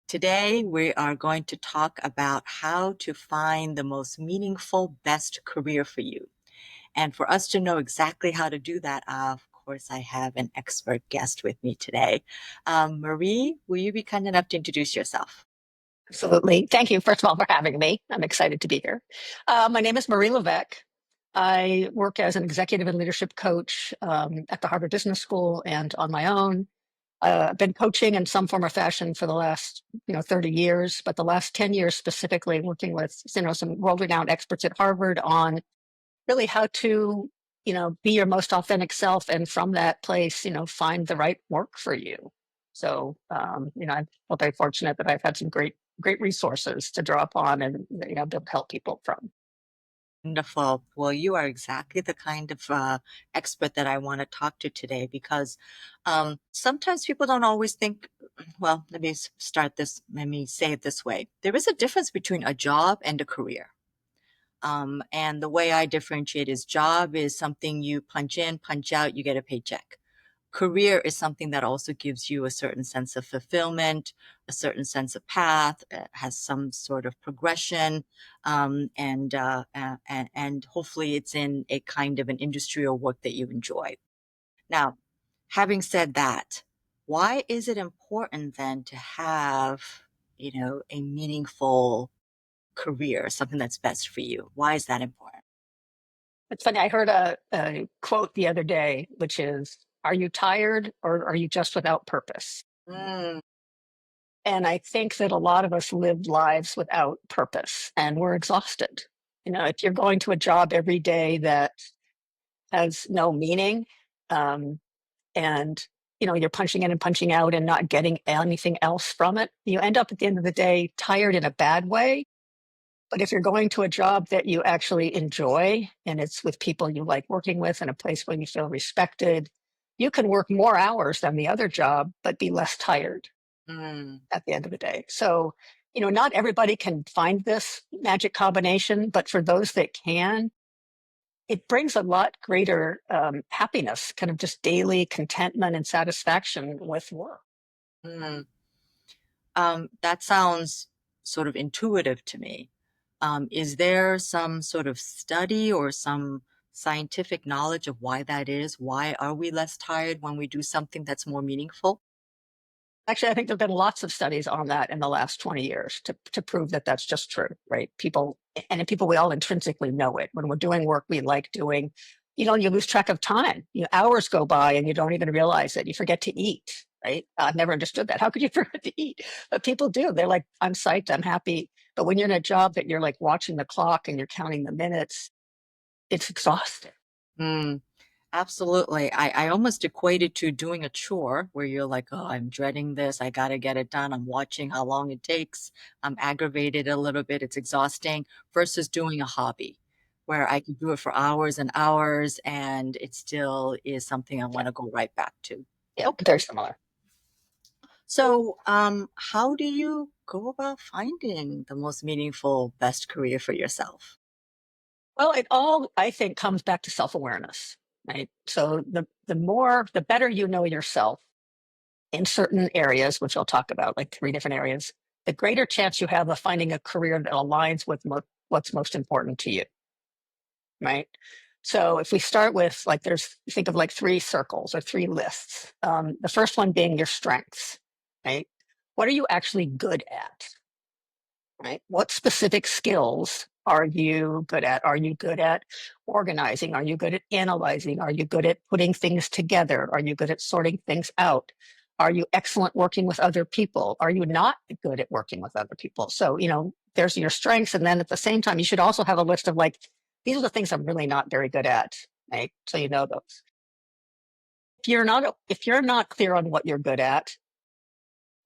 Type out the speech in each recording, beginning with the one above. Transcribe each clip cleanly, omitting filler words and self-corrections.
Today, we are going to talk about how to find the most meaningful, best career for you. And for us to know exactly how to do that, of course, I have an expert guest with me today. Marie, will you be kind enough to introduce yourself? Absolutely. Thank you, first of all, for having me. I'm excited to be here. My name is Marie Levesque. I work as an executive and leadership coach at the Harvard Business School and on my own. I've been coaching in some form or fashion for the last, 30 years, but the last 10 years specifically working with, some world-renowned experts at Harvard on really how to, be your most authentic self, and from that place, find the right work for you. So, I feel very fortunate that I've had some great resources to draw upon and be able to help people from. Wonderful. Well, you are exactly the kind of expert that I want to talk to today because sometimes people don't always think, well, let me say it this way. There is a difference between a job and a career. And the way I differentiate is job is something you punch in, punch out, you get a paycheck. Career is something that also gives you a certain sense of fulfillment, a certain sense of path, has some sort of progression, and hopefully it's in a kind of an industry or work that you enjoy. Now, having said that, why is it important then to have, a meaningful career, something that's best for you? Why is that important? It's funny. I heard a quote the other day, which is, "Are you tired or are you just without purpose?" Mm, And I think that a lot of us live lives without purpose and we're exhausted. If you're going to a job every day that has no meaning, um, and you're punching in and punching out and not getting anything else from it, you end up at the end of the day tired in a bad way. But if you're going to a job that you actually enjoy and it's with people you like working with and a place where you feel respected, you can work more hours than the other job, but be less tired mm. at the end of the day. So, not everybody can find this magic combination, but for those that can, it brings a lot greater happiness, kind of just daily contentment and satisfaction with work. Mm. That sounds sort of intuitive to me. Is there some sort of study or some scientific knowledge of why that is? Why are we less tired when we do something that's more meaningful? Actually, I think there have been lots of studies on that in the last 20 years to prove that that's just true, right? People, we all intrinsically know it. When we're doing work we like doing, you lose track of time. Hours go by and you don't even realize it. You forget to eat, right? I've never understood that. How could you forget to eat? But people do. They're like, I'm psyched, I'm happy. But when you're in a job that you're like watching the clock and you're counting the minutes, it's exhausting. Mm, absolutely. I almost equate it to doing a chore where you're like, oh, I'm dreading this. I got to get it done. I'm watching how long it takes. I'm aggravated a little bit. It's exhausting versus doing a hobby where I can do it for hours and hours and it still is something I Yeah, want to go right back to. yeah, Okay. very similar. So, how do you go about finding the most meaningful, best career for yourself? Well, it all, I think, comes back to self-awareness, right? So the better you know yourself in certain areas, which I'll talk about, like three different areas, the greater chance you have of finding a career that aligns with what's most important to you, right? So if we start with like, think of like three circles or three lists. The first one being your strengths, right? What are you actually good at? Right? What specific skills are you good at? Are you good at organizing? Are you good at analyzing? Are you good at putting things together? Are you good at sorting things out? Are you excellent working with other people? Are you not good at working with other people? So, there's your strengths. And then at the same time, you should also have a list of like, these are the things I'm really not very good at. Right. So you know those. If you're not clear on what you're good at,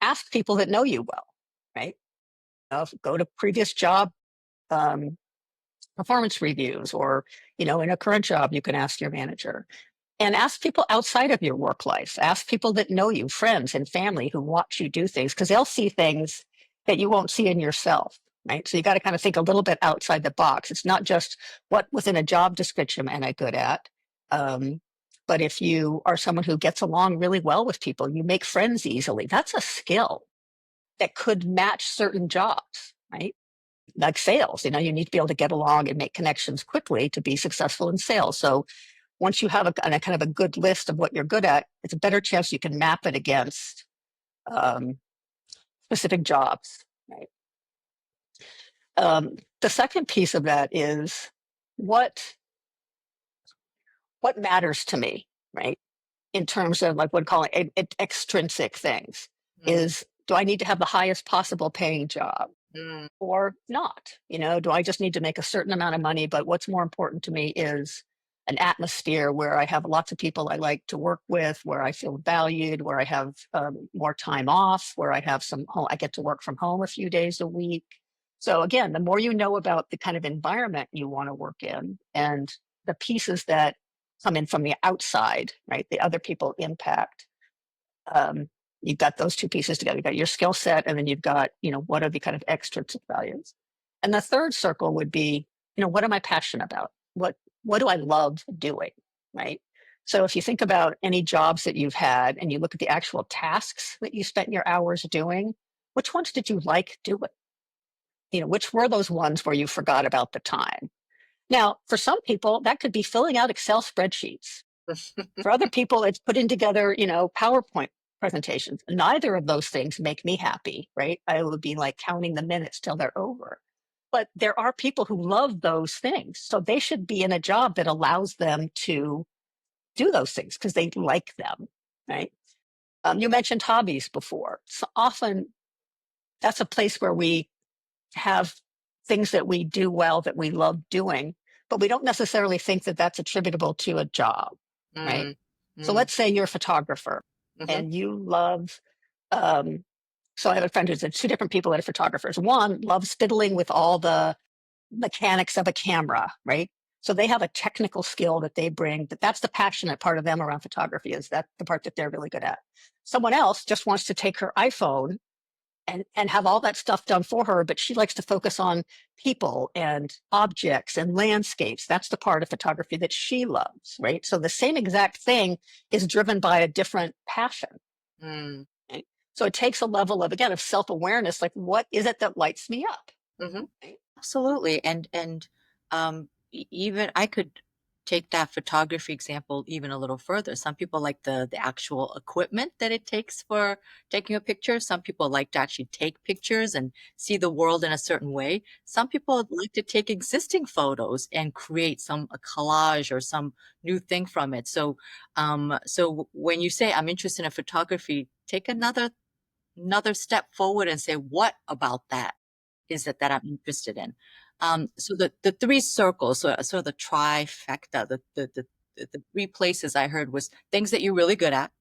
ask people that know you well, right? Go to previous job um, performance reviews, or in a current job you can ask your manager, and ask people outside of your work life, ask people that know you, friends and family who watch you do things, because they'll see things that you won't see in yourself, right? So you got to kind of think a little bit outside the box. It's not just what within a job description am I good at, um, but if you are someone who gets along really well with people, you make friends easily, that's a skill that could match certain jobs, right? Like sales, you need to be able to get along and make connections quickly to be successful in sales. So once you have a kind of a good list of what you're good at, it's a better chance you can map it against um, specific jobs, right? The second piece of that is what what matters to me, right? In terms of like what call it extrinsic things Mm, is, do I need to have the highest possible paying job mm, or not? Do I just need to make a certain amount of money? But what's more important to me is an atmosphere where I have lots of people I like to work with, where I feel valued, where I have more time off, where I have I get to work from home a few days a week. So again, the more you know about the kind of environment you want to work in and the pieces that come in from the outside, right? The other people impact. Um, you've got those two pieces together. You've got your skill set, and then you've got, what are the kind of extrinsic values. And the third circle would be, what am I passionate about? What do I love doing? Right. So if you think about any jobs that you've had and you look at the actual tasks that you spent your hours doing, which ones did you like doing? Which were those ones where you forgot about the time? Now, for some people, that could be filling out Excel spreadsheets. For other people, it's putting together, PowerPoint presentations. Neither of those things make me happy, right? I would be like counting the minutes till they're over. But there are people who love those things. So they should be in a job that allows them to do those things because they like them, right? You mentioned hobbies before. So often that's a place where we have things that we do well that we love doing, but we don't necessarily think that that's attributable to a job, right? mm, So mm, let's say you're a photographer mhm, and you love, um, so I have a friend who's two different people that are photographers. One loves fiddling with all the mechanics of a camera, right? So they have a technical skill that they bring, but that's the passionate part of them around photography, is that the part that they're really good at. Someone else just wants to take her iPhone and have all that stuff done for her, but she likes to focus on people and objects and landscapes. That's the part of photography that she loves, right? So the same exact thing is driven by a different passion, mm, right? So it takes a level of, again, of self-awareness, like what is it that lights me up, mhm. right? Absolutely, and even I could take that photography example even a little further. Some people like the actual equipment that it takes for taking a picture. Some people like to actually take pictures and see the world in a certain way. Some people like to take existing photos and create a collage or some new thing from it. So when you say I'm interested in photography, take another step forward and say, what about that is it that I'm interested in? So the three circles, so the trifecta, the three places I heard was things that you're really good at,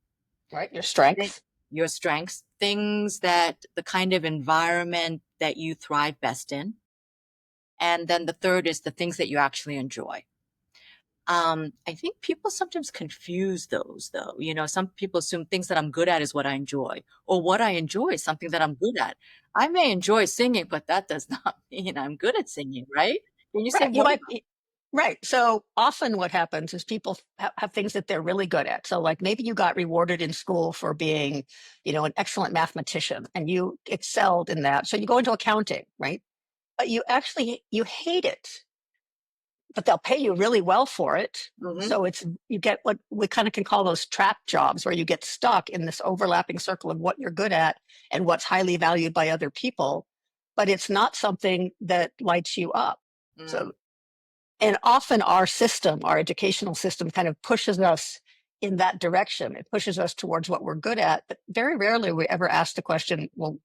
Right? Your thi- strengths. your strengths, things that the kind of environment that you thrive best in, and then the third is the things that you actually enjoy. I think people sometimes confuse those though. Some people assume things that I'm good at is what I enjoy, or what I enjoy is something that I'm good at. I may enjoy singing, but that does not mean I'm good at singing, right? Can you say Right. You more might about? be right. So often what happens is people have things that they're really good at. So like maybe you got rewarded in school for being, an excellent mathematician and you excelled in that. So you go into accounting, right? But you hate it, but they'll pay you really well for it. Mhm, So you get what we kind of can call those trap jobs where you get stuck in this overlapping circle of what you're good at and what's highly valued by other people, but it's not something that lights you up. mm. So and often our educational system kind of pushes us in that direction. It pushes us towards what we're good at, but very rarely we ever ask the question, well,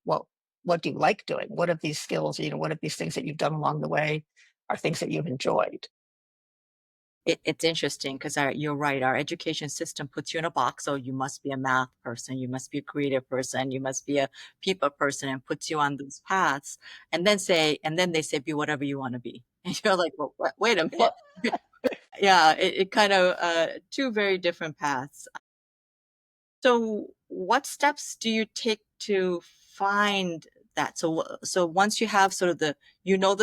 what do you like doing? What of these skills, what of these things that you've done along the way are things that you've enjoyed? It's interesting because you're right. Our education system puts you in a box. So you must be a math person, you must be a creative person, you must be a people person, and puts you on those paths. And then they say, be whatever you want to be. And you're like, well, wait a minute. Well, Yeah, it kind of two very different paths. So, what steps do you take to find that? So once you have sort of the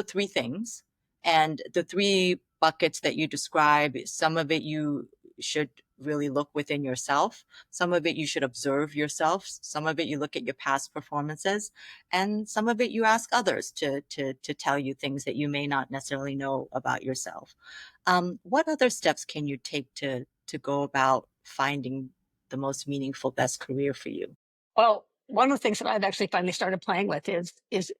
three things and the three buckets that you describe, some of it you should really look within yourself. Some of it you should observe yourself. Some of it you look at your past performances, and some of it you ask others to tell you things that you may not necessarily know about yourself. What other steps can you take to go about finding the most meaningful, best career for you? Well, one of the things that I've actually finally started playing with is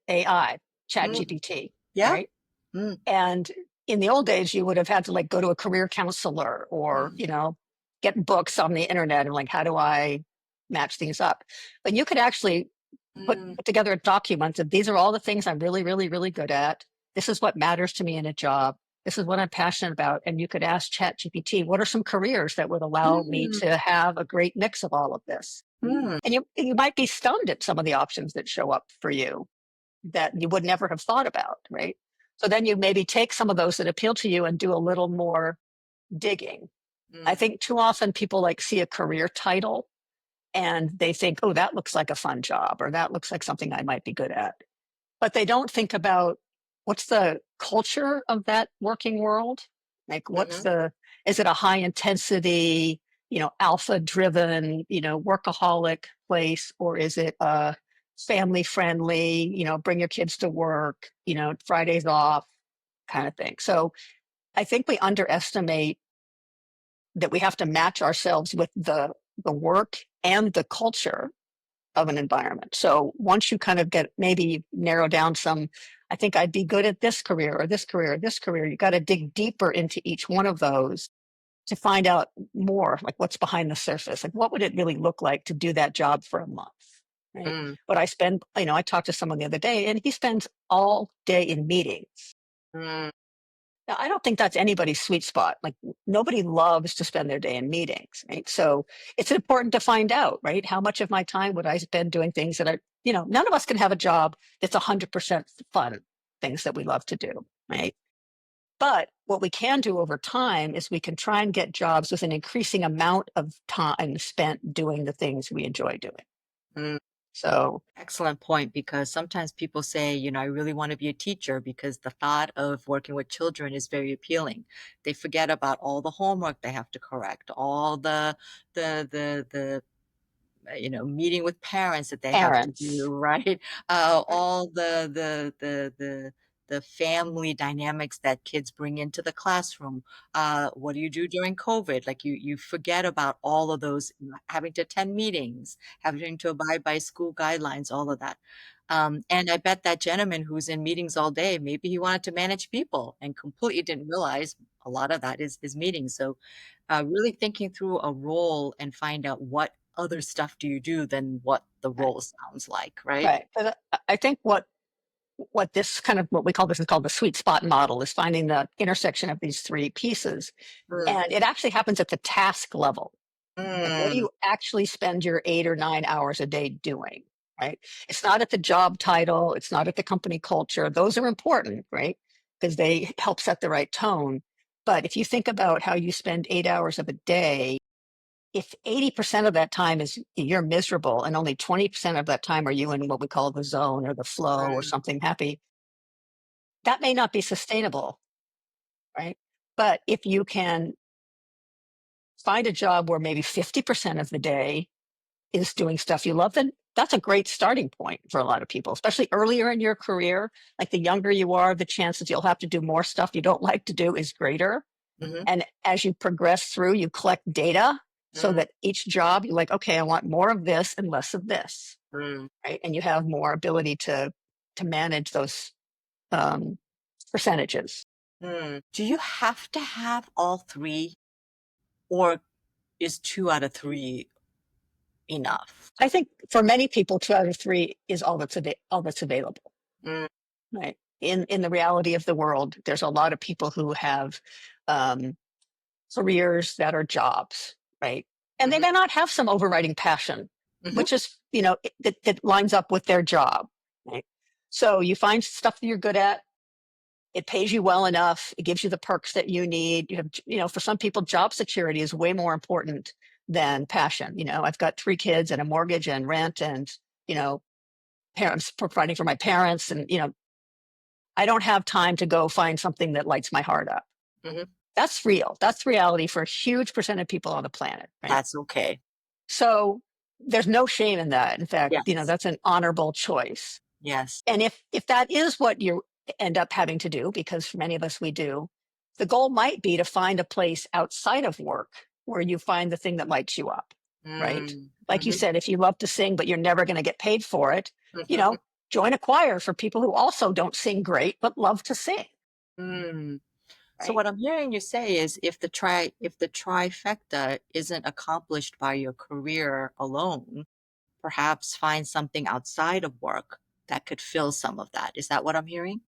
AI, Chat Mm, GPT, yeah. right? Mm, And in the old days, you would have had to like go to a career counselor or, mm, get books on the internet and like, how do I match these up? But you could actually mm, put together a document of these are all the things I'm really, really, really good at. This is what matters to me in a job. This is what I'm passionate about. And you could ask ChatGPT, what are some careers that would allow me mm, to have a great mix of all of this? mm, And you might be stunned at some of the options that show up for you that you would never have thought about, right? So then you maybe take some of those that appeal to you and do a little more digging. I mm, think too often people like see a career title and they think, oh, that looks like a fun job or that looks like something I might be good at. But they don't think about what's the culture of that working world? Like, mhm, is it a high intensity, alpha driven, workaholic place, or is it a family friendly, bring your kids to work, Fridays off kind of thing? So I think we underestimate that we have to match ourselves with the work and the culture of an environment. So once you kind of get maybe narrow down some, I think I'd be good at this career or this career or this career, you got to dig deeper into each one of those to find out more, like what's behind the surface. Like what would it really look like to do that job for a month? Right. mm, But I talked to someone the other day and he spends all day in meetings. mm, Now, I don't think that's anybody's sweet spot. Like nobody loves to spend their day in meetings, right? So it's important to find out, right? How much of my time would I spend doing things that are, none of us can have a job that's 100% fun, things that we love to do, right? But what we can do over time is we can try and get jobs with an increasing amount of time spent doing the things we enjoy doing. mm. So, Excellent point, because sometimes people say, I really want to be a teacher because the thought of working with children is very appealing. They forget about all the homework they have to correct, all the meeting with parents that they have to do, parents, right? right? All the family dynamics that kids bring into the classroom. What do you do during COVID? Like you forget about all of those, having to attend meetings, having to abide by school guidelines, all of that. And I bet that gentleman who's in meetings all day, maybe he wanted to manage people and completely didn't realize a lot of that is meetings. So really thinking through a role and find out what other stuff do you do than what the Right. role sounds like, right? Right. But I think what this kind of what we call this is called the sweet spot model is finding the intersection of these three pieces. Mm, And it actually happens at the task level. Like what do mm, you actually spend your 8 or 9 hours a day doing? Right. It's not at the job title, it's not at the company culture. Those are important, right? Because they help set the right tone. But if you think about how you spend 8 hours of a day, if 80% of that time is you're miserable and only 20% of that time are you in what we call the zone or the flow or mm, something happy, that may not be sustainable, right? But if you can find a job where maybe 50% of the day is doing stuff you love, then that's a great starting point for a lot of people, especially earlier in your career. Like the younger you are, the chances you'll have to do more stuff you don't like to do is greater. mhm, And as you progress through, you collect data so mm, that each job you're like, okay, I want more of this and less of this, mm, right? And you have more ability to manage those um, percentages. mm. Do you have to have all 3, or is 2 out of 3 enough? I think for many people, 2 out of 3 is all that's available, Mm, right? In the reality of the world, there's a lot of people who have um, careers that are jobs, right? And they mhm, may not have some overriding passion, mhm, which is, that lines up with their job, right? So you find stuff that you're good at. It pays you well enough. It gives you the perks that you need. For some people, job security is way more important than passion. I've got 3 kids and a mortgage and rent and, you know, parents providing for my parents. And, I don't have time to go find something that lights my heart up. mhm. That's real. That's reality for a huge percent of people on the planet, right? That's okay. So there's no shame in that. In fact, Yes. that's an honorable choice. Yes. And if that is what you end up having to do, because for many of us we do, the goal might be to find a place outside of work where you find the thing that lights you up, right? Mm. Like you Mhm. said, if you love to sing but you're never going to get paid for it, you know, join a choir for people who also don't sing great but love to sing, Mm. So right? what I'm hearing you say is if the trifecta isn't accomplished by your career alone, perhaps find something outside of work that could fill some of that. Is that what I'm hearing?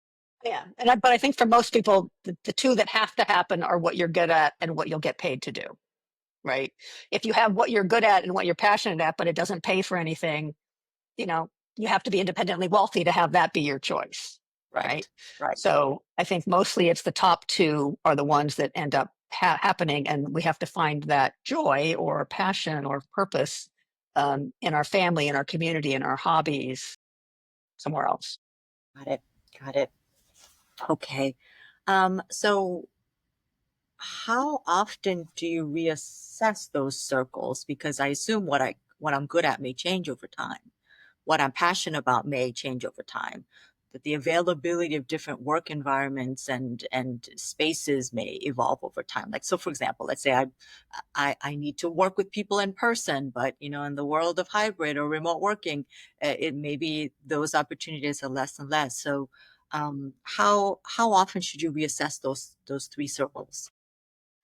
Yeah, but I think for most people, the two that have to happen are what you're good at and what you'll get paid to do, right? If you have what you're good at and what you're passionate at, but it doesn't pay for anything, you know, you have to be independently wealthy to have that be your choice, right? Right. Right. So I think mostly it's the top two are the ones that end up happening, and we have to find that joy or passion or purpose in our family, in our community, in our hobbies, somewhere else. Got it. Got it. Okay. So how often do you reassess those circles? Because I assume what I'm good at may change over time. What I'm passionate about may change over time. That the availability of different work environments and spaces may evolve over time. Like so, for example, let's say I need to work with people in person, but in the world of hybrid or remote working, it maybe those opportunities are less and less. So, how often should you reassess those three circles?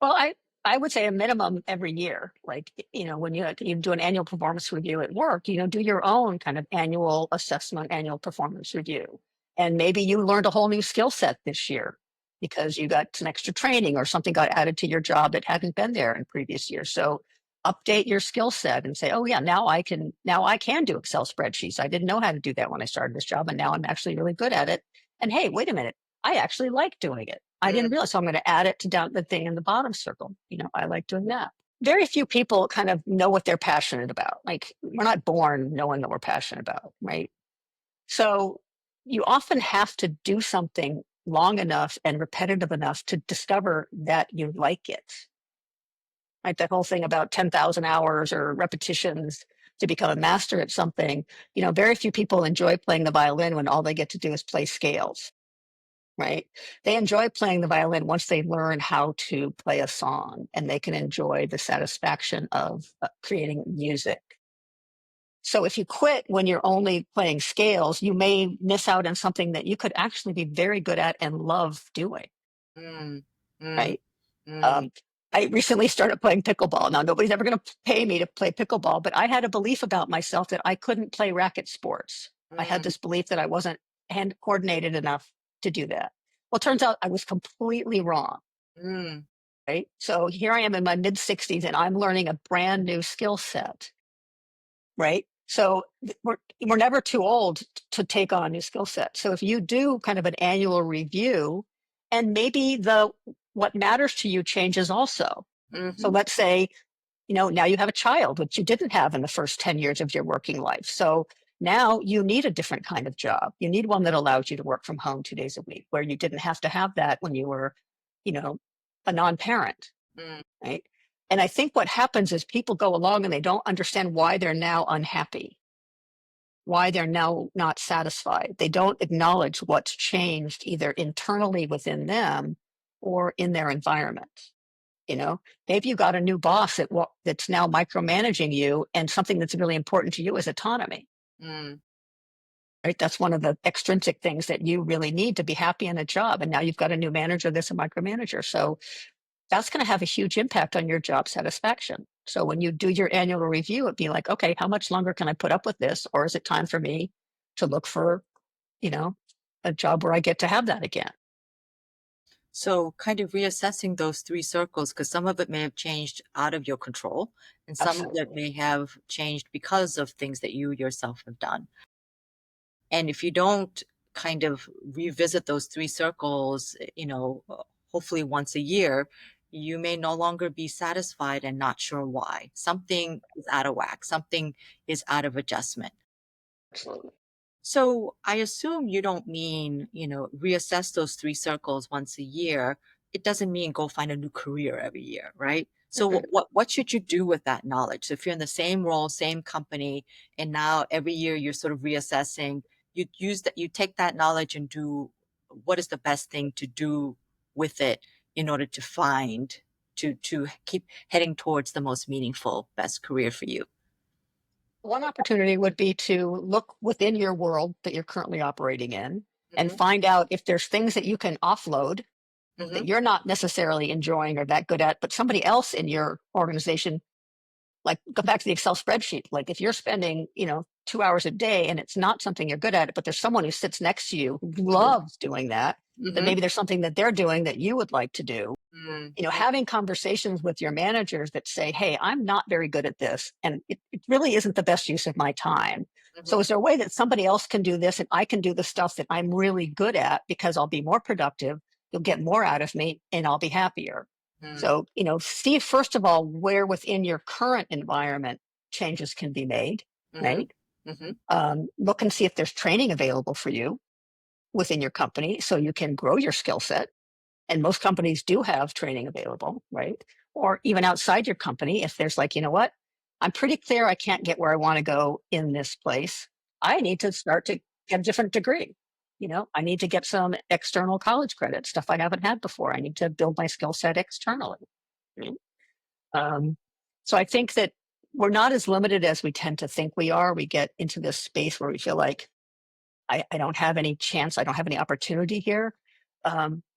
Well, I would say a minimum every year. Like, when you do an annual performance review at work, do your own kind of annual assessment, annual performance review. And maybe you learned a whole new skill set this year because you got some extra training or something got added to your job that hadn't been there in previous years. So update your skill set and say, oh yeah, now I can do Excel spreadsheets. I didn't know how to do that when I started this job, and now I'm actually really good at it. And hey, wait a minute, I actually like doing it. I didn't Mm, realize. So I'm going to add it to down the thing in the bottom circle. I like doing that. Very few people kind of know what they're passionate about. Like, we're not born knowing what we're passionate about, right? So you often have to do something long enough and repetitive enough to discover that you like it. Right? That whole thing about 10,000 hours or repetitions to become a master at something. Very few people enjoy playing the violin when all they get to do is play scales, right? They enjoy playing the violin once they learn how to play a song, and they can enjoy the satisfaction of creating music. So if you quit when you're only playing scales, you may miss out on something that you could actually be very good at and love doing, mm, mm, right? mm, Um, I recently started playing pickleball. Now, nobody's ever going to pay me to play pickleball, but I had a belief about myself that I couldn't play racket sports. I had mm, this belief that I wasn't hand coordinated enough to do that. Well, it turns out I was completely wrong, mm, right? So here I am in my mid 60s and I'm learning a brand new skill set, right? So we're never too old to take on a new skill set. So if you do kind of an annual review, and maybe the what matters to you changes also. So mhm, let's say, now you have a child, which you didn't have in the first 10 years of your working life. So now you need a different kind of job. You need one that allows you to work from home 2 days a week, where you didn't have to have that when you were, you know, a non-parent, mm, right? And I think what happens is people go along and they don't understand why they're now unhappy, why they're now not satisfied. They don't acknowledge what's changed either internally within them or in their environment. Maybe you got a new boss that's now micromanaging you, and something that's really important to you is autonomy, mm. right? That's one of the extrinsic things that you really need to be happy in a job. And now you've got a new manager that's a micromanager. So that's going to have a huge impact on your job satisfaction. So when you do your annual review, it'd be like, okay, how much longer can I put up with this? Or is it time for me to look for, you know, a job where I get to have that again? So kind of reassessing those three circles, because some of it may have changed out of your control, and some of it Absolutely. may have changed because of things that you yourself have done. And if you don't kind of revisit those three circles, hopefully once a year, you may no longer be satisfied and not sure why. Something is out of whack, something is out of adjustment. Absolutely. So I assume you don't mean, reassess those three circles once a year, it doesn't mean go find a new career every year, right? So Mhm. what should you do with that knowledge? So if you're in the same role, same company, and now every year you're sort of reassessing, you use that, you take that knowledge and do what is the best thing to do with it in order to find to keep heading towards the most meaningful, best career for you. One opportunity would be to look within your world that you're currently operating in and Hmm. find out if there's things that you can offload that Hmm. you're not necessarily enjoying or that good at, but somebody else in your organization, like go back to the Excel spreadsheet. Like if you're spending, 2 hours a day and it's not something you're good at, but there's someone who sits next to you who loves doing that, then Hmm. maybe there's something that they're doing that you would like to do. Hmm. Having conversations with your managers that say, hey, I'm not very good at this, and it really isn't the best use of my time. So, Hmm. is there a way that somebody else can do this and I can do the stuff that I'm really good at because I'll be more productive? You'll get more out of me and I'll be happier. Hmm. So, see first of all where within your current environment changes can be made, Hmm. right? Hmm. Look and see if there's training available for you within your company so you can grow your skill set, and most companies do have training available, right? Or even outside your company, if there's like, you know what, I'm pretty clear I can't get where I want to go in this place. I need to start to get a different degree. I need to get some external college credit, stuff I haven't had before. I need to build my skill set externally. Right? Um, so I think that we're not as limited as we tend to think we are. We get into this space where we feel like I don't have any chance, I don't have any opportunity here.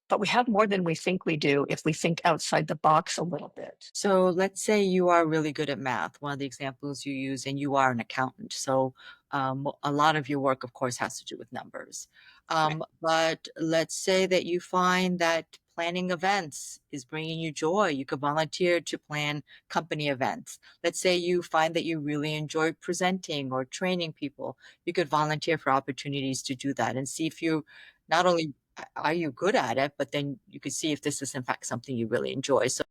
But we have more than we think we do if we think outside the box a little bit. So let's say you are really good at math, one of the examples you use, and you are an accountant. So a lot of your work, of course, has to do with numbers. Right. But let's say that you find that planning events is bringing you joy. You could volunteer to plan company events. Let's say you find that you really enjoy presenting or training people. You could volunteer for opportunities to do that and see if you not only are you good at it, but then you could see if this is in fact something you really enjoy. So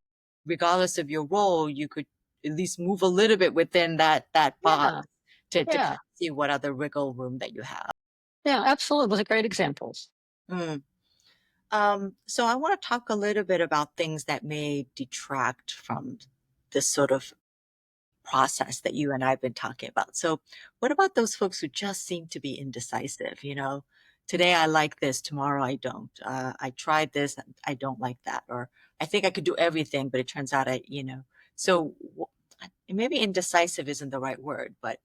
regardless of your role, you could at least move a little bit within that box Yeah. to kind Yeah. of see what other wiggle room that you have. Yeah. Absolutely. Those are great examples. Mm. So I want to talk a little bit about things that may detract from this sort of process that you and I have been talking about. So, what about those folks who just seem to be indecisive? Today I like this, tomorrow I don't. I tried this, and I don't like that, or I think I could do everything, but it turns out So, maybe indecisive isn't the right word, but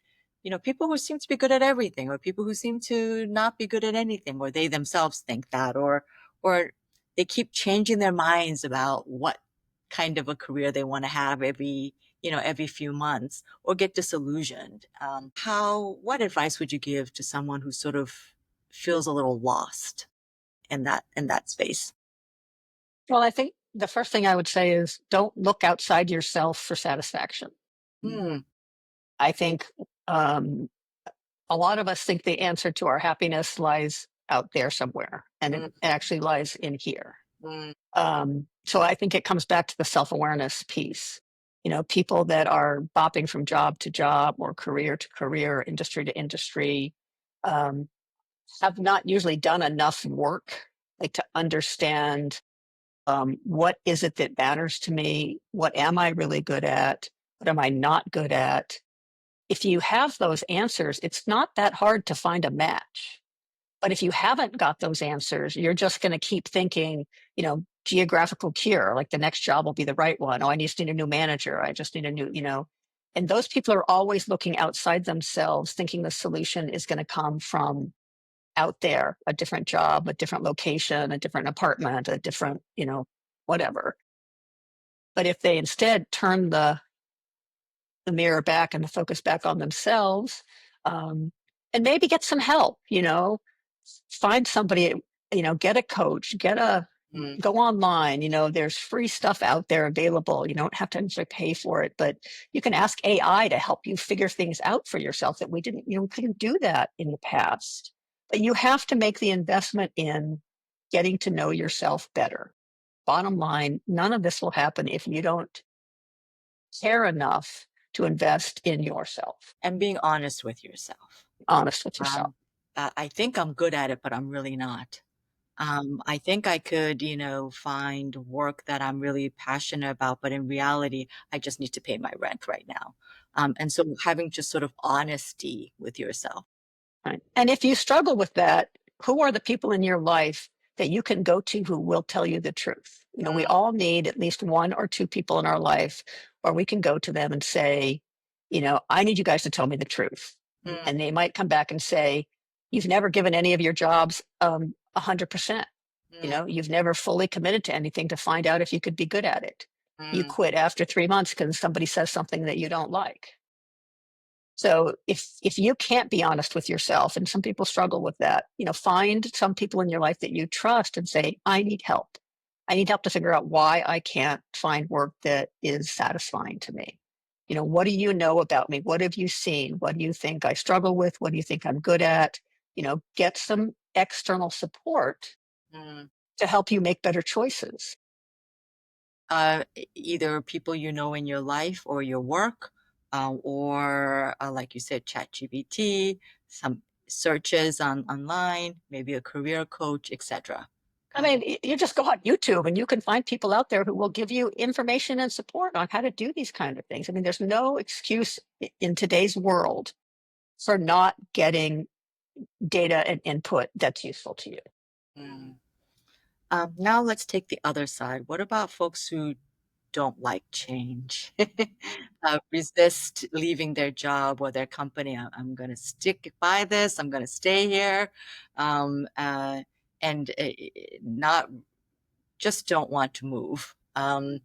people who seem to be good at everything, or people who seem to not be good at anything, or they themselves think that, or they keep changing their minds about what kind of a career they want to have every few months, or get disillusioned. What advice would you give to someone who sort of feels a little lost in that space? Well, I think the first thing I would say is don't look outside yourself for satisfaction. Hmm. I think um, a lot of us think the answer to our happiness lies out there somewhere, and it Mm, actually lies in here. mm, So I think it comes back to the self awareness piece. People that are bopping from job to job or career to career, industry to industry, um, have not usually done enough work, like to understand what is it that matters to me? What am I really good at? What am I not good at? If you have those answers, it's not that hard to find a match. But if you haven't got those answers, you're just going to keep thinking, geographical cure, like the next job will be the right one. Oh, I just need a new manager. I just need a new. And those people are always looking outside themselves, thinking the solution is going to come from out there, a different job, a different location, a different apartment, a different, whatever. But if they instead turn the mirror back and the focus back on themselves, um, and maybe get some help, find somebody, get a coach, mm. go online, there's free stuff out there available. You don't have to necessarily pay for it, but you can ask AI to help you figure things out for yourself that we couldn't do that in the past. But you have to make the investment in getting to know yourself better. Bottom line, none of this will happen if you don't care enough to invest in yourself. And being honest with yourself. Honest with yourself. Um, I think I'm good at it, but I'm really not. I think I could, find work that I'm really passionate about, but in reality, I just need to pay my rent right now. And so having just sort of honesty with yourself. Right. And if you struggle with that, who are the people in your life that you can go to who will tell you the truth? We Mm, all need at least one or two people in our life where we can go to them and say, I need you guys to tell me the truth. mm, And they might come back and say, you've never given any of your jobs 100%. mm, You've never fully committed to anything to find out if you could be good at it. You mm, quit after 3 months because somebody says something that you don't like. So if you can't be honest with yourself, and some people struggle with that, find some people in your life that you trust and say, I need help. I need help to figure out why I can't find work that is satisfying to me. What do you know about me? What have you seen? What do you think I struggle with? What do you think I'm good at? Get some external support mm. to help you make better choices. Either people you know in your life or your work, or like you said, ChatGPT, some searches online, maybe a career coach, etc. I Got mean, it. you just go on YouTube and you can find people out there who will give you information and support on how to do these kind of things. I mean, there's no excuse in today's world for not getting data and input that's useful to you. Mm. Now let's take the other side. What about folks who don't like change, resist leaving their job or their company? I'm going to stick by this. I'm going to stay here, and not just don't want to move. Any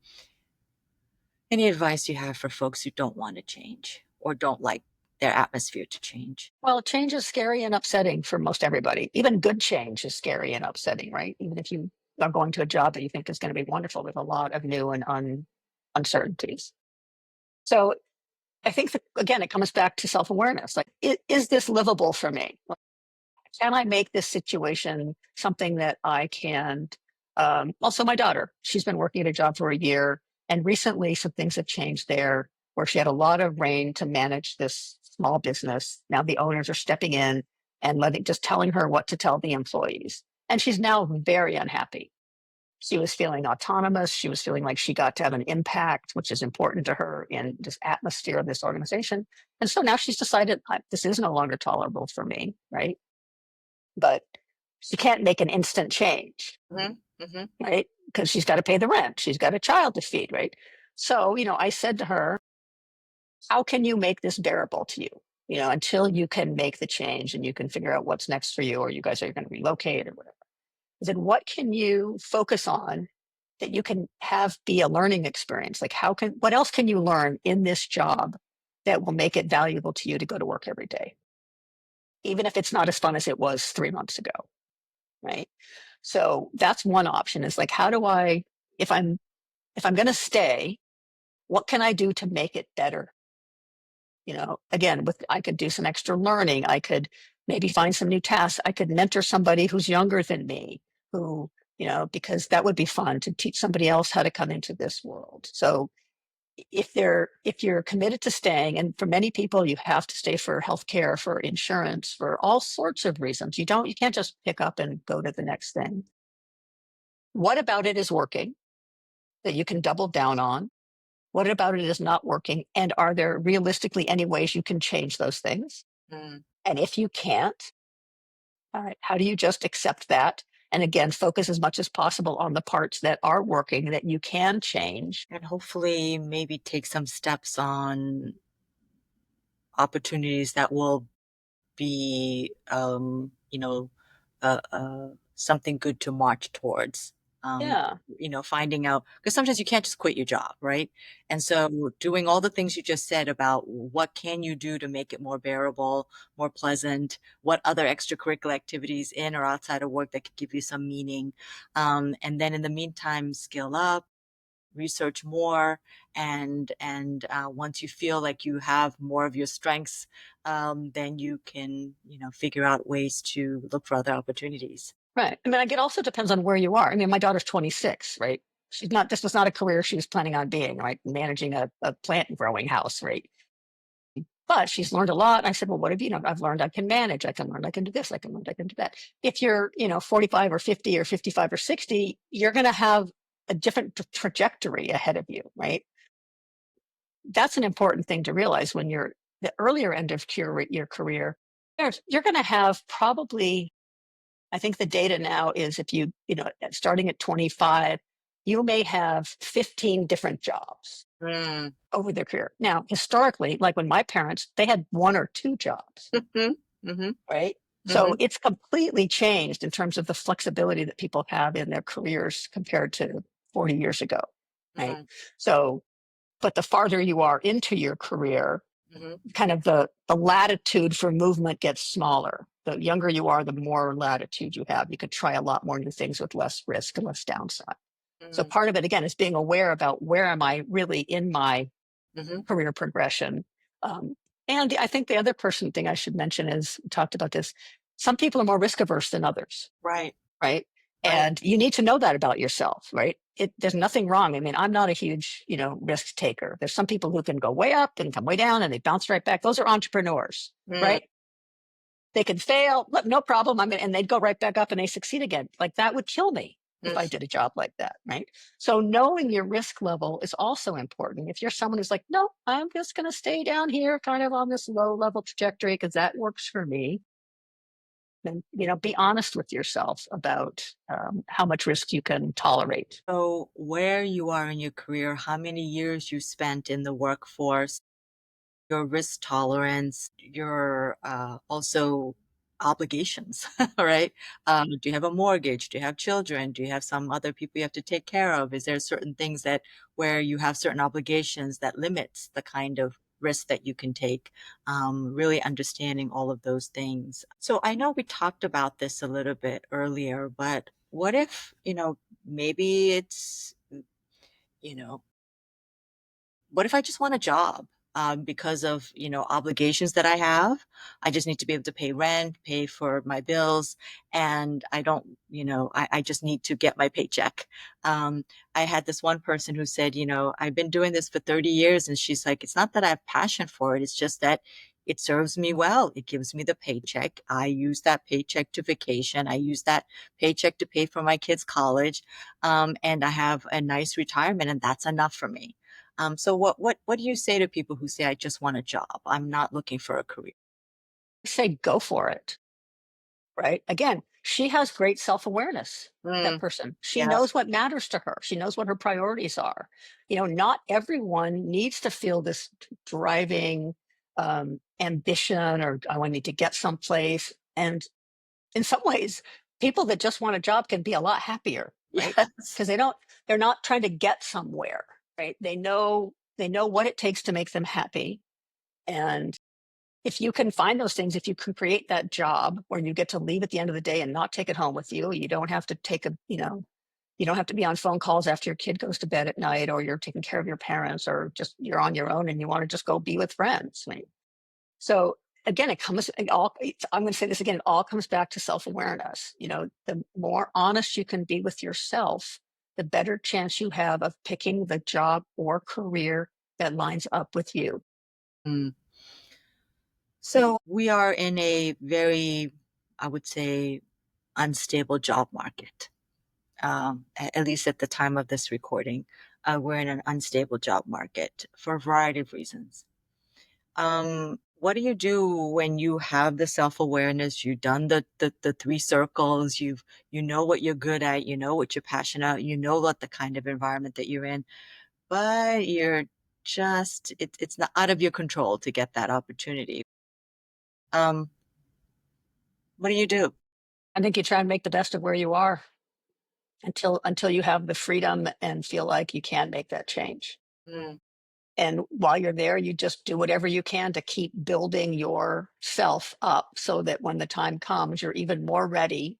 advice you have for folks who don't want to change or don't like their atmosphere to change? Well, change is scary and upsetting for most everybody. Even good change is scary and upsetting, right? Even if you are going to a job that you think is going to be wonderful with a lot of new and uncertainties. So I think that, again, it comes back to self awareness. Like, is this livable for me? Can I make this situation something that I can? Also, my daughter, she's been working at a job for a year, and recently some things have changed there where she had a lot of reign to manage this small business. Now the owners are stepping in and just telling her what to tell the employees. And she's now very unhappy. She was feeling autonomous. She was feeling like she got to have an impact, which is important to her in this atmosphere of this organization. And so now she's decided this is no longer tolerable for me, right? But she can't make an instant change, Hmm. Hmm. right? Because she's got to pay the rent, she's got a child to feed, right? So, I said to her, how can you make this bearable to you? Until you can make the change and you can figure out what's next for you, or you guys are going to relocate or whatever. I said, what can you focus on that you can have be a learning experience? Like, what else can you learn in this job that will make it valuable to you to go to work every day, even if it's not as fun as it was 3 months ago, right? So that's one option, is like, how do I, if I'm going to stay, what can I do to make it better? Again, I could do some extra learning. I could maybe find some new tasks. I could mentor somebody who's younger than me, who, because that would be fun to teach somebody else how to come into this world. So if you're committed to staying, and for many people you have to stay for healthcare, for insurance, for all sorts of reasons. You can't just pick up and go to the next thing. What about it is working that you can double down on? What about it is not working? And are there realistically any ways you can change those things? Mm. And if you can't, all right, how do you just accept that? And again, focus as much as possible on the parts that are working that you can change. And hopefully, maybe take some steps on opportunities that will be, something good to march towards. Um, Yeah, finding out, because sometimes you can't just quit your job, right? And so doing all the things you just said about what can you do to make it more bearable, more pleasant, what other extracurricular activities in or outside of work that could give you some meaning. And then in the meantime, skill up, research more, and once you feel like you have more of your strengths, then you can figure out ways to look for other opportunities. right. I mean, it also depends on where you are. I mean, my daughter's 26, right? This was not a career she was planning on being, right? Managing a plant growing house, right? but she's learned a lot. And I said, well, what have you know? I've learned I can manage. I can learn I can do this. I can learn I can do that. If you're, 45 or 50 or 55 or 60, you're going to have a different trajectory ahead of you, right? That's an important thing to realize when you're the earlier end of your career. You're going to have probably, I think the data now is if starting at 25, you may have 15 different jobs Mm. over their career. Now, historically, like when my parents, they had one or two jobs, Mhm. Mhm. right? So Mhm. it's completely changed in terms of the flexibility that people have in their careers compared to 40 years ago, right? Mm. So, but the farther you are into your career, Mhm. kind of the latitude for movement gets smaller. The younger you are, the more latitude you have. You could try a lot more new things with less risk and less downside. So Mm. part of it again is being aware about where am I really in my Mhm. career progression. Um, and I think the other person thing I should mention is we talked about this. Some people are more risk averse than others, Right. right? Right. And you need to know that about yourself, right? There's nothing wrong. I mean, I'm not a huge, risk taker. There's some people who can go way up and come way down and they bounce right back. Those are entrepreneurs, Mm. right? They can fail, no problem. And they'd go right back up and they succeed again. Like that would kill me if I Mm. did a job like that, right? So knowing your risk level is also important. If you're someone who's like, no, I'm just going to stay down here, kind of on this low level trajectory because that works for me, then be honest with yourself about how much risk you can tolerate. So where you are in your career, how many years you spent in the workforce, your risk tolerance, your also obligations, right? Do you have a mortgage? Do you have children? Do you have some other people you have to take care of? Is there certain things that where you have certain obligations that limits the kind of risk that you can take? Really understanding all of those things. So I know we talked about this a little bit earlier, but what if, maybe it's, you know, what if I just want a job? Because of, obligations that I have. I just need to be able to pay rent, pay for my bills, and I don't, I just need to get my paycheck. Um, I had this one person who said, I've been doing this for 30 years, and she's like, it's not that I have passion for it, it's just that it serves me well. It gives me the paycheck. I use that paycheck to vacation. I use that paycheck to pay for my kids' college. And I have a nice retirement, and that's enough for me. So what do you say to people who say, "I just want a job. I'm not looking for a career." Say go for it, right? Again, she has great self awareness. That Mm, person, she yeah. knows what matters to her. She knows what her priorities are. Not everyone needs to feel this driving ambition or I need to get someplace. And in some ways, people that just want a job can be a lot happier, right? Yes. Because they're not trying to get somewhere, right? They know what it takes to make them happy. And if you can find those things, if you can create that job where you get to leave at the end of the day and not take it home with you, you don't have to you don't have to be on phone calls after your kid goes to bed at night or you're taking care of your parents or just you're on your own and you want to just go be with friends. Right? So again, I'm going to say this again, it all comes back to self-awareness. The more honest you can be with yourself, the better chance you have of picking the job or career that lines up with you. Mm. So we are in a very, I would say, unstable job market. At least at the time of this recording, we're in an unstable job market for a variety of reasons. What do you do when you have the self-awareness? You've done the three circles. You know what you're good at. You know what you're passionate. You know what the kind of environment that you're in, but you're just it's not out of your control to get that opportunity. Um, what do you do? I think you try and make the best of where you are until you have the freedom and feel like you can make that change. Mm. And while you're there, you just do whatever you can to keep building yourself up so that when the time comes, you're even more ready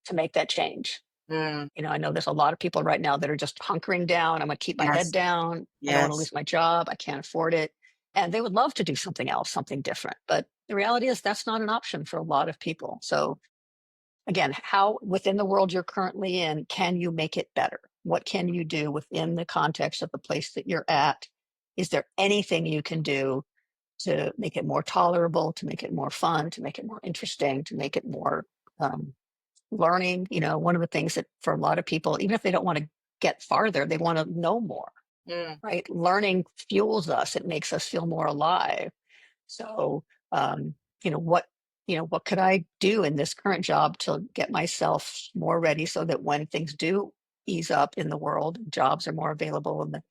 to make that change. Mm. I know there's a lot of people right now that are just hunkering down. I'm going to keep my head Yes, down. I don't want to yes. lose my job. I can't afford it. And they would love to do something else, something different. But the reality is that's not an option for a lot of people. So again, how within the world you're currently in, can you make it better? What can you do within the context of the place that you're at? Is there anything you can do to make it more tolerable, to make it more fun, to make it more interesting, to make it more um, learning. One of the things that for a lot of people, even if they don't want to get farther, they want to know more, Mm. right? Learning fuels us, it makes us feel more alive. So, um, you know, what what could I do in this current job to get myself more ready so that when things do ease up in the world, jobs are more available, and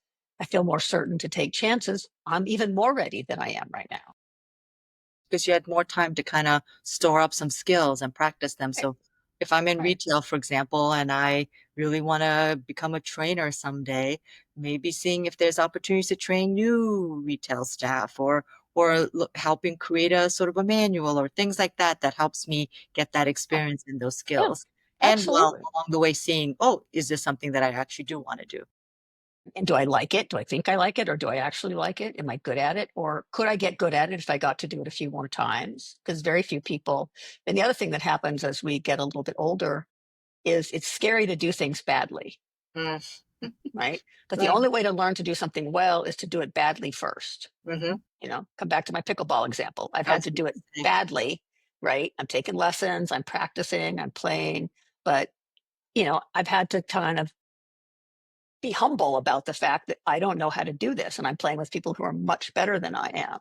I feel more certain to take chances, I'm even more ready than I am right now. Because you had more time to kinda store up some skills and practice them, Right. so if I'm in Right. retail, for example, and I really wanna become a trainer someday, maybe seeing if there's opportunities to train new retail staff or look helping create a sort of a manual or things like that, that helps me get that Yeah. experience and those Yeah. skills. And while Absolutely. along the way seeing, "Oh, is this something that I actually do wanna do?" And do I like it? Do I think I like it? Or do I actually like it? Am I good at it? Or could I get good at it if I got to do it a few more times? Because very few people. And the other thing that happens as we get a little bit older is it's scary to do things badly, Mm. right? But the Mm, only way to learn to do something well is to do it badly first. mhm. Come back to my pickleball example. I've I had was to gonna do it say. badly, right? I'm taking lessons, I'm practicing, I'm playing, but I've had to kind of be humble about the fact that I don't know how to do this, and I'm playing with people who are much better than I am.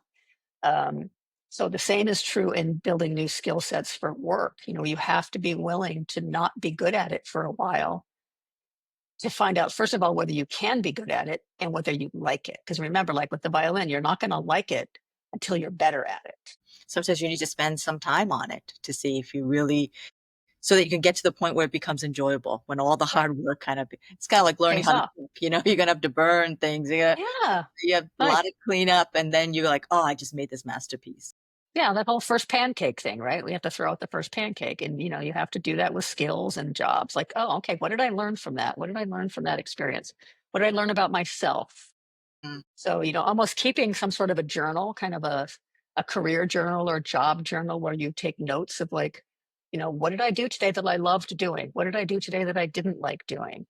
Um, so the same is true in building new skill sets for work. You have to be willing to not be good at it for a while to find out, first of all, whether you can be good at it and whether you like it. Because remember, like with the violin, you're not going to like it until you're better at it. Sometimes you need to spend some time on it to see if you really so that you can get to the point where it becomes enjoyable, when all the Right. hard work kind of it's kinda like learning Pays how to off. cook, you're gonna have to burn things, Yeah. you have a Right. lot of cleanup, and then you're like, "Oh, I just made this masterpiece." Yeah, that whole first pancake thing, right? We have to throw out the first pancake, and you have to do that with skills and jobs. Like, oh, okay, what did I learn from that? What did I learn from that experience? What did I learn about myself? Mm, So, almost keeping some sort of a journal, kind of a career journal or job journal where you take notes of like, what did I do today that I loved doing? What did I do today that I didn't like doing?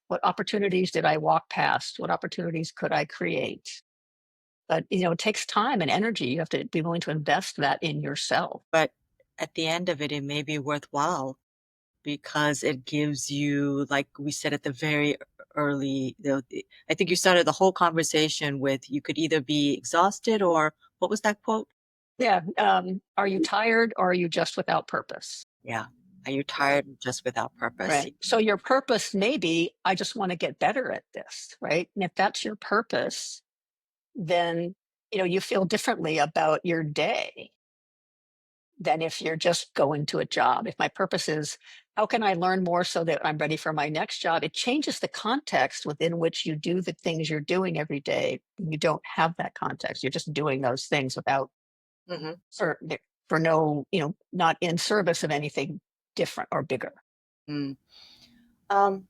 What opportunities did I walk past? What opportunities could I create? But, it takes time and energy. You have to be willing to invest that in yourself. but at the end of it, it may be worthwhile because it gives you, like we said at the very early I think you started the whole conversation with you could either be exhausted or what was that quote? Yeah. Are you tired or are you just without purpose? Yeah. Are you Right. tired just without purpose? Right. So your purpose may be, I just want to get better at this. Right. And if that's your purpose, then, you feel differently about your day than if you're just going to a job. If my purpose is, how can I learn more so that I'm ready for my next job? It changes the context within which you do the things you're doing every day. You don't have that context. You're just doing those things without Mhm. for for no, not in service of anything different or bigger. Mm. Um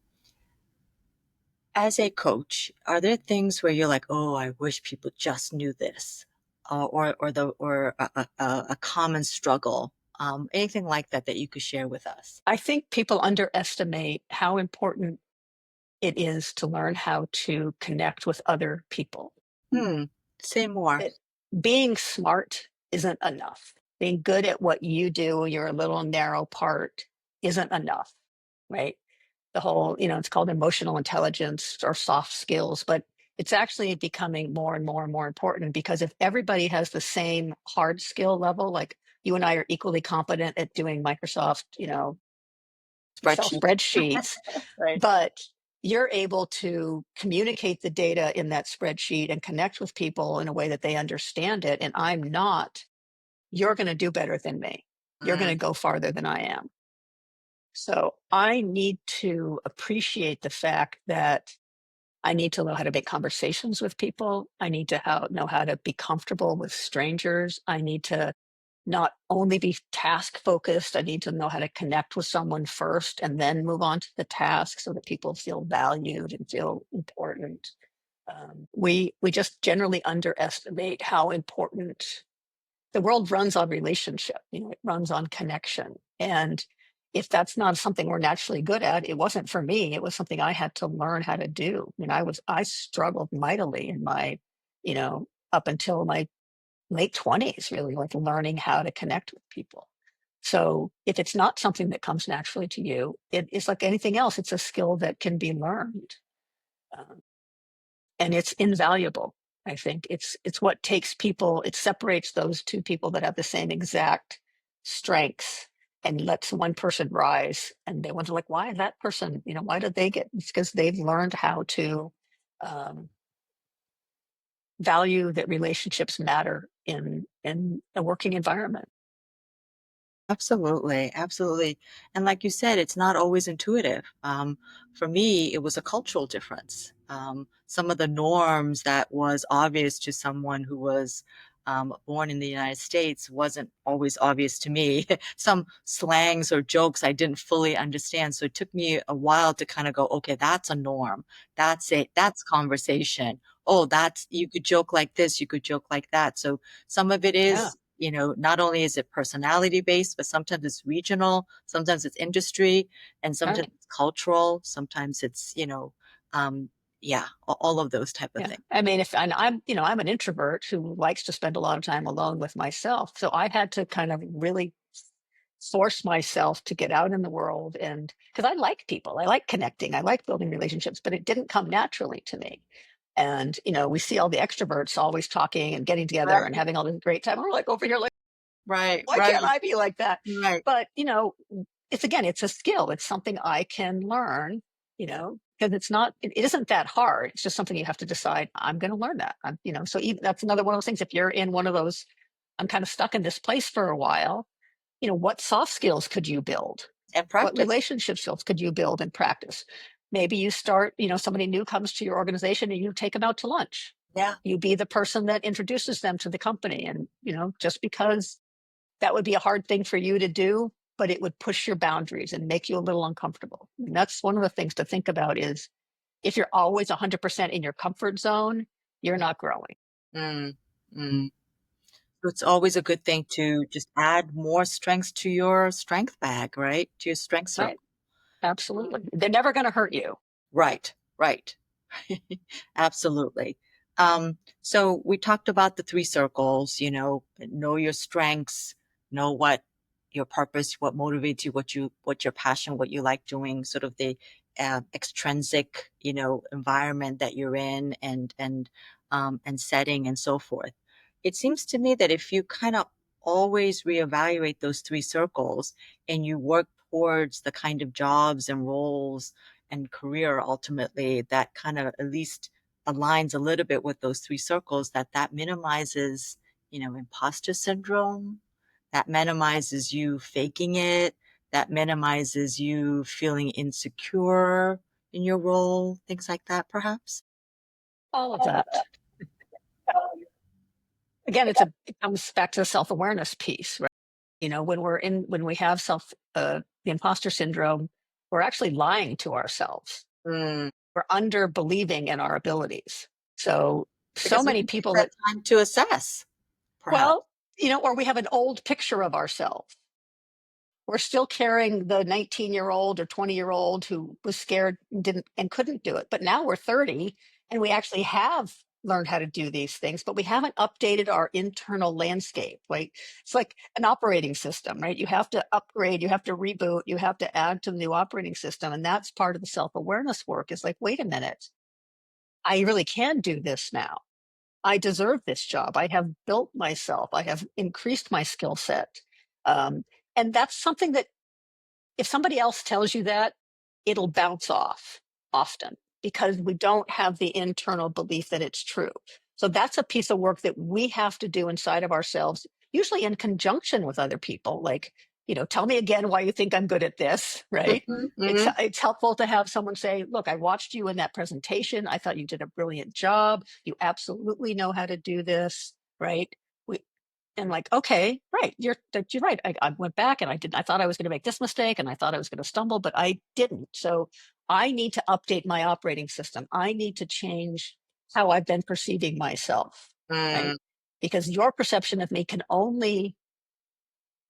As a coach, are there things where you're like, "Oh, I wish people just knew this," or a common struggle, anything like that that you could share with us? I think people underestimate how important it is to learn how to connect with other people. Hmm, say more. That being smart isn't enough. Being good at what you do, your little narrow part, isn't enough, right? The whole, it's called emotional intelligence or soft skills, but it's actually becoming more and more and more important because if everybody has the same hard skill level, like you and I are equally competent at doing Microsoft, Excel Spreadsheet, spreadsheets, right. but you're able to communicate the data in that spreadsheet and connect with people in a way that they understand it. And I'm not, you're going to do better than me. You're going Mm, to go farther than I am. So I need to appreciate the fact that I need to know how to make conversations with people. I need to know how to be comfortable with strangers. I need to not only be task focused, I need to know how to connect with someone first and then move on to the task so that people feel valued and feel important. We just generally underestimate how important the world runs on relationship. It runs on connection. And if that's not something we're naturally good at, it wasn't for me. It was something I had to learn how to do. I struggled mightily in my, up until my late 20s, really, like learning how to connect with people. So if it's not something that comes naturally to you, it is like anything else. It's a skill that can be learned, um, and it's invaluable. I think it's what takes people. It separates those two people that have the same exact strengths and lets one person rise. And they wonder, like, why is that person? Why did they get? It's because they've learned how to um, value that relationships matter in a working environment. Absolutely, absolutely. And like you said, it's not always intuitive. For me, it was a cultural difference. Some of the norms that was obvious to someone who was born in the United States wasn't always obvious to me. Some slangs or jokes I didn't fully understand. So it took me a while to kind of go, okay, that's a norm. That's conversation. Oh, you could joke like this, you could joke like that. So some of it Yeah, is, not only is it personality based, but sometimes it's regional, sometimes it's industry, and sometimes right. it's cultural, sometimes it's, um, yeah, all of those type of Yeah. things. I mean, if and I'm an introvert who likes to spend a lot of time alone with myself. So I had to kind of really force myself to get out in the world, and because I like people, I like connecting, I like building relationships, but it didn't come naturally to me. And we see all the extroverts always talking and getting together and Right, having all this great time. We're like over here like, right, why right, can't I be like that? right. But, it's a skill. It's something I can learn, because it isn't that hard. It's just something you have to decide, I'm going to learn that. So even, that's another one of those things. If you're in one of those, I'm kind of stuck in this place for a while, what soft skills could you build? And What practice. relationship skills could you build and practice? Maybe you start, somebody new comes to your organization and you take them out to lunch. Yeah, You be the person that introduces them to the company. And, just because that would be a hard thing for you to do, but it would push your boundaries and make you a little uncomfortable. And that's one of the things to think about is if you're always 100% in your comfort zone, you're not growing. mm, mm. So it's always a good thing to just add more strengths to your strength bag, right? To your strength Right. circle. Absolutely. They're never going to hurt you. Right, right. Absolutely. So we talked about the three circles, know your strengths, know what your purpose, what motivates you, what your passion, what you like doing, sort of the extrinsic, environment that you're in and setting and so forth. It seems to me that if you kind of always reevaluate those three circles and you work towards the kind of jobs and roles and career ultimately that kind of at least aligns a little bit with those three circles, that minimizes, imposter syndrome, that minimizes you faking it, that minimizes you feeling insecure in your role, things like that, perhaps. All of that. Again, it comes back to the self-awareness piece, right? When we have the imposter syndrome, we're actually lying to ourselves. Mm, We're under believing in our abilities. So, so because we many didn't take people that that, time to assess, perhaps. well, or we have an old picture of ourselves. We're still carrying the 19-year-old or 20-year-old who was scared and didn't and couldn't do it. But now we're 30 and we actually have learned how to do these things, but we haven't updated our internal landscape. Like it's like an operating system, right? You have to upgrade, you have to reboot, you have to add to the new operating system. And that's part of the self-awareness work is like, wait a minute, I really can do this now. I deserve this job. I have built myself. I have increased my skill set. Um, and that's something that if somebody else tells you that, it'll bounce off often because we don't have the internal belief that it's true. So that's a piece of work that we have to do inside of ourselves, usually in conjunction with other people. Like, tell me again why you think I'm good at this, right? Hmm, It's hmm. it's helpful to have someone say, "Look, I watched you in that presentation. I thought you did a brilliant job. You absolutely know how to do this, right?" We and like, okay, right, you're right. I went back and I thought I was going to make this mistake and I thought I was going to stumble, but I didn't. So I need to update my operating system. I need to change how I've been perceiving myself, right? Mm, Because your perception of me can only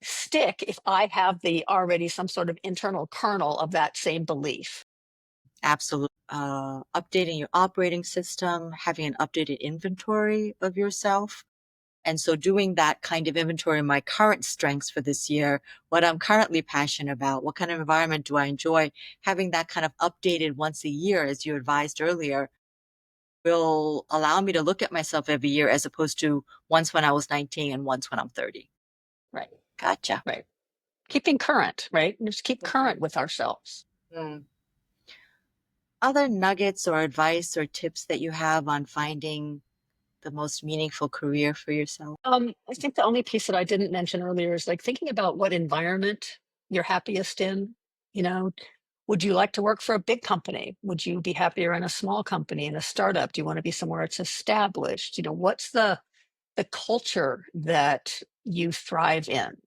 stick if I have the already some sort of internal kernel of that same belief. absolutely. Updating your operating system, having an updated inventory of yourself. And so doing that kind of inventory of my current strengths for this year, what I'm currently passionate about, what kind of environment do I enjoy, having that kind of updated once a year, as you advised earlier, will allow me to look at myself every year as opposed to once when I was 19 and once when I'm 30. Right. Gotcha. Right. Keeping current, right? Just keep Mhm. current with ourselves. Mm. Other nuggets or advice or tips that you have on finding the most meaningful career for yourself? I think the only piece that I didn't mention earlier is like thinking about what environment you're happiest in. You know, would you like to work for a big company? Would you be happier in a small company, in a startup? Do you want to be somewhere it's established? What's the culture that you thrive in,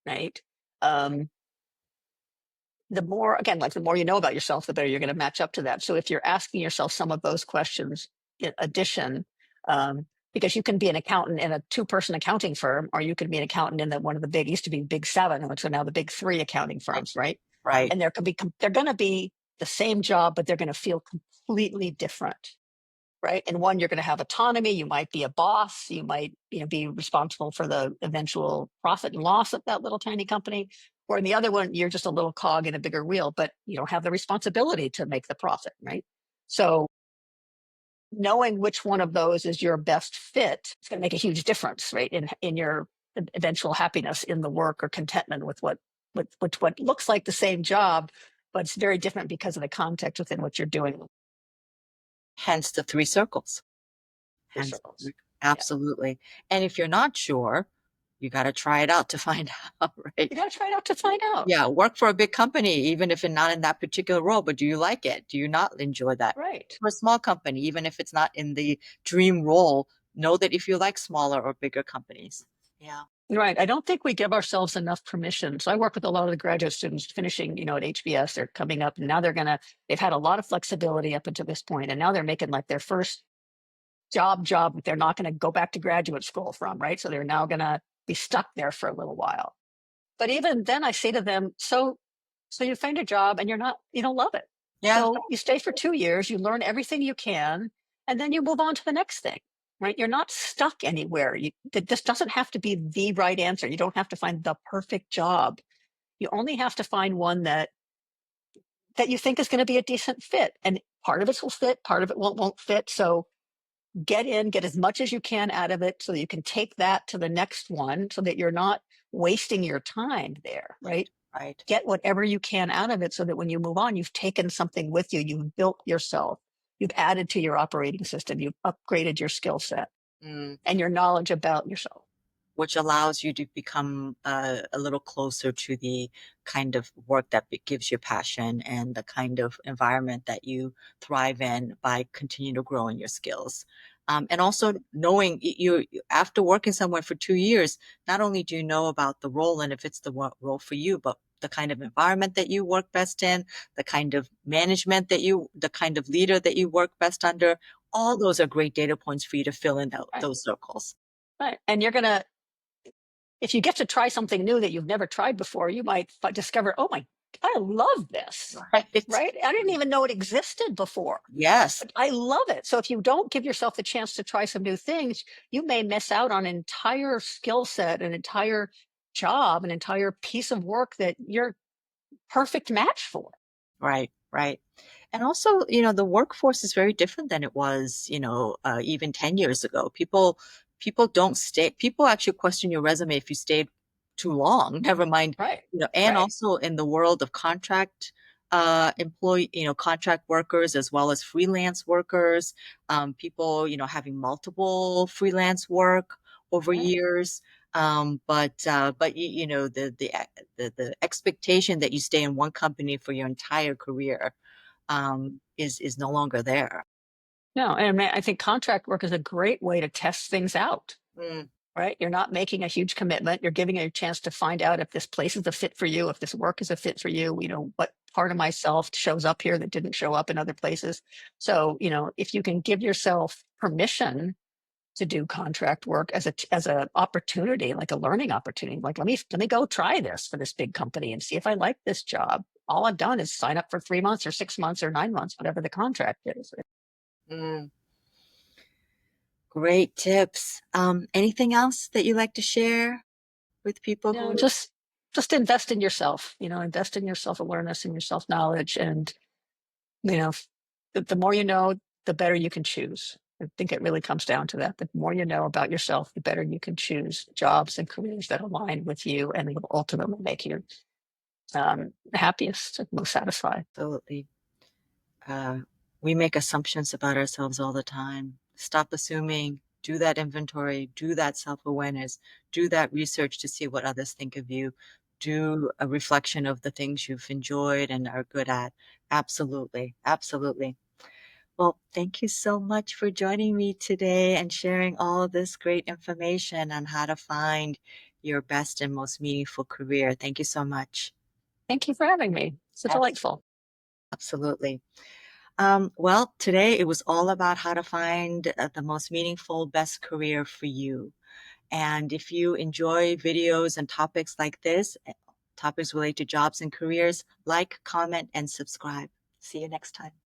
right? Um, the more, again, like the more you know about yourself, the better you're going to match up to that. So if you're asking yourself some of those questions in addition, um, because you can be an accountant in a two-person accounting firm, or you could be an accountant in one of the big, used to be big seven, which are now the big three accounting Right. firms, right? Right. And they're going to be the same job, but they're going to feel completely different, right? And one, you're going to have autonomy. You might be a boss. You might, be responsible for the eventual profit and loss of that little tiny company. Or in the other one, you're just a little cog in a bigger wheel, but you don't have the responsibility to make the profit, right? So knowing which one of those is your best fit is going to make a huge difference, right? In your eventual happiness in the work or contentment with what looks like the same job, but it's very different because of the context within what you're doing. Hence the three circles. Three Hence, circles. Yeah. absolutely. And if you're not sure, you got to try it out to find out, right? You got to try it out to find out. Yeah, work for a big company, even if you're not in that particular role, but do you like it? Do you not enjoy that? Right. For a small company, even if it's not in the dream role, know that if you like smaller or bigger companies. Yeah. Right. I don't think we give ourselves enough permission. So I work with a lot of the graduate students finishing, at HBS. They're coming up and now they've had a lot of flexibility up until this point, and now they're making like their first job that they're not going to go back to graduate school from, right? So they're now going to be stuck there for a little while. But even then I say to them, so you find a job and you don't love it. Yeah. So you stay for 2 years, you learn everything you can, and then you move on to the next thing, right? You're not stuck anywhere. This doesn't have to be the right answer. You don't have to find the perfect job. You only have to find one that you think is going to be a decent fit. And part of it will fit, part of it won't fit. So get as much as you can out of it so that you can take that to the next one so that you're not wasting your time there, right? Right. Get whatever you can out of it so that when you move on, you've taken something with you, you've built yourself, you've added to your operating system, you've upgraded your skill set Mm. and your knowledge about yourself. Which allows you to become a little closer to the kind of work that gives you passion and the kind of environment that you thrive in by continuing to grow in your skills. And also knowing after working somewhere for 2 years, not only do you know about the role and if it's the role for you, but the kind of environment that you work best in, the kind of management the kind of leader that you work best under. All those are great data points for you to fill in Right. those circles. Right. And if you get to try something new that you've never tried before, you might discover, oh my, I love this, Right. right? I didn't even know it existed before. Yes. But I love it. So if you don't give yourself the chance to try some new things, you may miss out on an entire skill set, an entire job, an entire piece of work that you're perfect match for. Right, right. And also, the workforce is very different than it was, even 10 years ago. People don't stay. People actually question your resume if you stayed too long, never mind, Right. and Right. also in the world of contract employee, contract workers as well as freelance workers, people, having multiple freelance work over Right. years. But the expectation that you stay in one company for your entire career is no longer there. No, and I mean, I think contract work is a great way to test things out, Mm. right? You're not making a huge commitment. You're giving it a chance to find out if this place is a fit for you, if this work is a fit for you, what part of myself shows up here that didn't show up in other places. So, if you can give yourself permission to do contract work as a opportunity, like a learning opportunity. Like let me go try this for this big company and see if I like this job. All I've done is sign up for 3 months or 6 months or 9 months, whatever the contract is. Mm. Great tips. Anything else that you like to share with people You know, who just invest in yourself, invest in your self-awareness and your self-knowledge. And, you know, the more you know, the better you can choose. I think it really comes down to that. The more you know about yourself, the better you can choose jobs and careers that align with you and will ultimately make you happiest and most satisfied. absolutely, uh, we make assumptions about ourselves all the time. Stop assuming, do that inventory, do that self-awareness, do that research to see what others think of you, do a reflection of the things you've enjoyed and are good at. Absolutely, absolutely. Well, thank you so much for joining me today and sharing all of this great information on how to find your best and most meaningful career. Thank you so much. Thank you for having me. So Abs- delightful. Absolutely. Well, today it was all about how to find the most meaningful, best career for you. And if you enjoy videos and topics like this, topics related to jobs and careers, like, comment, and subscribe. See you next time.